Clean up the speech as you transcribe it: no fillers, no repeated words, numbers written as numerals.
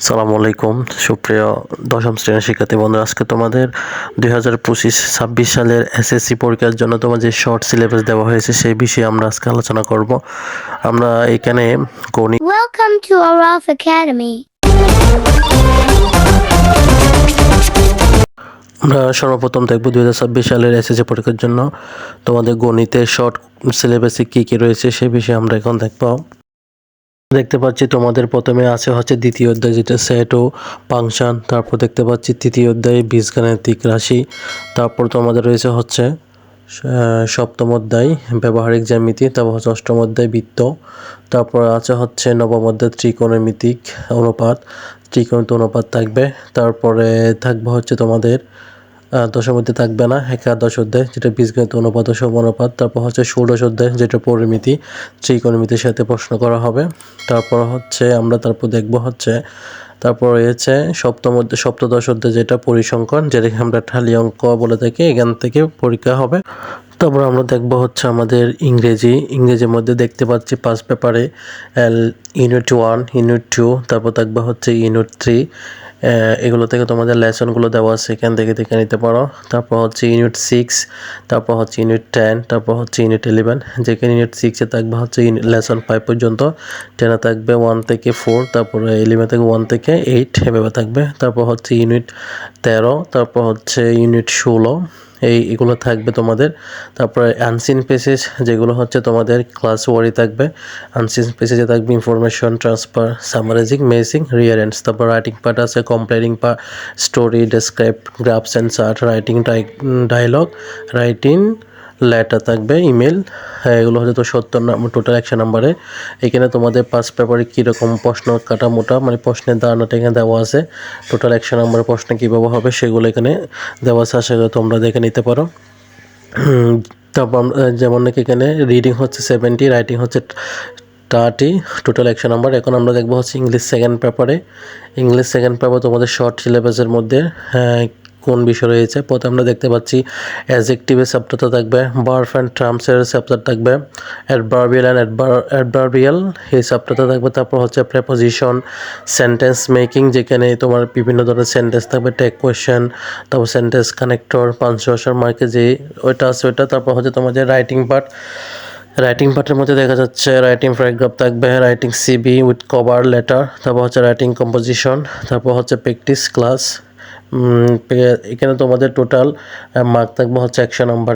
সালামু আলাইকুম সুপ্রিয় দশম শ্রেণীর শিক্ষার্থী বন্ধুরা, আজকে তোমাদের 2025-26 সালের এসএসসি পরীক্ষার জন্য তোমার যে শর্ট সিলেবাস দেওয়া হয়েছে সেই বিষয়ে আমরা আজকে আলোচনা করব। আমরা এখানে গণিত Welcome to Araf Academy. আমরা সর্বপ্রথম দেখব 2026 সালের এসএসসি পরীক্ষার জন্য তোমাদের গণিতের শর্ট সিলেবাসে কী কী রয়েছে সেই বিষয়ে আমরা এখন দেখব। দেখতে পাচ্ছি তোমাদের প্রথমে আছে হচ্ছে দ্বিতীয় অধ্যায়, যেটা সেট ও ফাংশন। তারপর দেখতে পাচ্ছি তৃতীয় অধ্যায় বীজগাণিতিক রাশি। তারপর তোমাদের রয়েছে হচ্ছে সপ্তম অধ্যায় ব্যবহারিক জ্যামিতি। তারপর হচ্ছে অষ্টম অধ্যায় বৃত্ত। তারপর আছে হচ্ছে নবম অধ্যায় ত্রিকোণমিতিক অনুপাত, ত্রিকোণমিতিক অনুপাত থাকবে। তারপরে থাকবে হচ্ছে তোমাদের দশম অধ্যায় থাকবে না, একাদশ অধ্যায় যেটা বীজগণিত অনুপাত ও সমানুপাত। তারপর হচ্ছে ষোড়শ অধ্যায় যেটা পরিমিতি, ত্রিকোণমিতির সাথে প্রশ্ন করা হবে। তারপর হচ্ছে আমরা দেখব হচ্ছে তারপর রয়েছে সপ্তদশ অধ্যায় যেটা পরিসংখ্যান, যেটাকে আমরা ঠালি অঙ্ক বলে থাকি, এখান থেকে পরীক্ষা হবে। তারপর আমরা দেখব হচ্ছে আমাদের ইংরেজির মধ্যে দেখতে পাচ্ছি 5 পেপারে ইউনিট 1, ইউনিট 2, তারপর থাকবে হচ্ছে ইউনিট 3। এগুলো থেকে তোমাদের লেসনগুলো দেওয়া আছে, এখান থেকে দেখে নিতে পারো। তারপর হচ্ছে ইউনিট 6, তারপর হচ্ছে ইউনিট 10, তারপর হচ্ছে ইউনিট 11, যেখানে ইউনিট 6-এ থাকবে হচ্ছে লেসন 5 পর্যন্ত, 10-এ থাকবে 1 থেকে 4, তারপরে 11 থেকে 1 থেকে 8 এভাবে থাকবে। তারপর হচ্ছে ইউনিট 13, তারপর হচ্ছে ইউনিট 16, এইগুলো থাকবে তোমাদের। তারপরে আনসিন পেসেজ যেগুলো হচ্ছে তোমাদের ক্লাস ওয়ারি থাকবে। আনসিন পেসেজে থাকবে information transfer, summarising, messing, rearrange. তারপর রাইটিং পার্ট আছে comparing part, story, describe, graphs and chart, writing dialogue, writing letter থাকবে, ইমেল। এগুলো হচ্ছে তো 70 নম্বর টোটাল 100 নম্বরে। এখানে তোমাদের 5 পেপারে কীরকম প্রশ্ন কাটা মোটা মানে প্রশ্নের ধারণাটা এখানে দেওয়া আছে। টোটাল 100 নম্বরের প্রশ্ন কীভাবে হবে সেগুলো এখানে দেওয়া আছে, আশা করি তোমরা দেখে নিতে পারো। তারপর যেমন নাকি এখানে রিডিং হচ্ছে 70, রাইটিং হচ্ছে 30, টোটাল 100 নম্বর। এখন আমরা দেখবো হচ্ছে ইংলিশ সেকেন্ড পেপারে তোমাদের শর্ট সিলেবাসের মধ্যে কোন বিষয় রয়েছে। প্রথমে আমরা দেখতে পাচ্ছি অ্যাডজেক্টিভের চ্যাপ্টারটা থাকবে, ভার্ব অ্যান্ড টার্মসের চ্যাপ্টার থাকবে, অ্যাডভার্বিয়াল অ্যান্ড অ্যাডভার্বিয়াল এই চ্যাপ্টারটা থাকবে। তারপর হচ্ছে প্রেপোজিশন, সেন্টেন্স মেকিং, যেখানে তোমার বিভিন্ন ধরনের সেন্টেন্স থাকবে, টেক কোয়েশ্চেন, তারপর সেন্টেন্স কানেক্টর, পাঞ্চুয়েশন মার্কে যে ওইটা আছে ওইটা। তারপর হচ্ছে তোমাদের রাইটিং পার্টের মধ্যে দেখা যাচ্ছে রাইটিং প্যারাগ্রাফ থাকবে, writing CV with cover letter, তারপর হচ্ছে রাইটিং কম্পোজিশন, তারপর হচ্ছে প্র্যাকটিস ক্লাস। এখানে তোমাদের টোটাল মার্ক থাকবে হচ্ছে 100 নম্বর।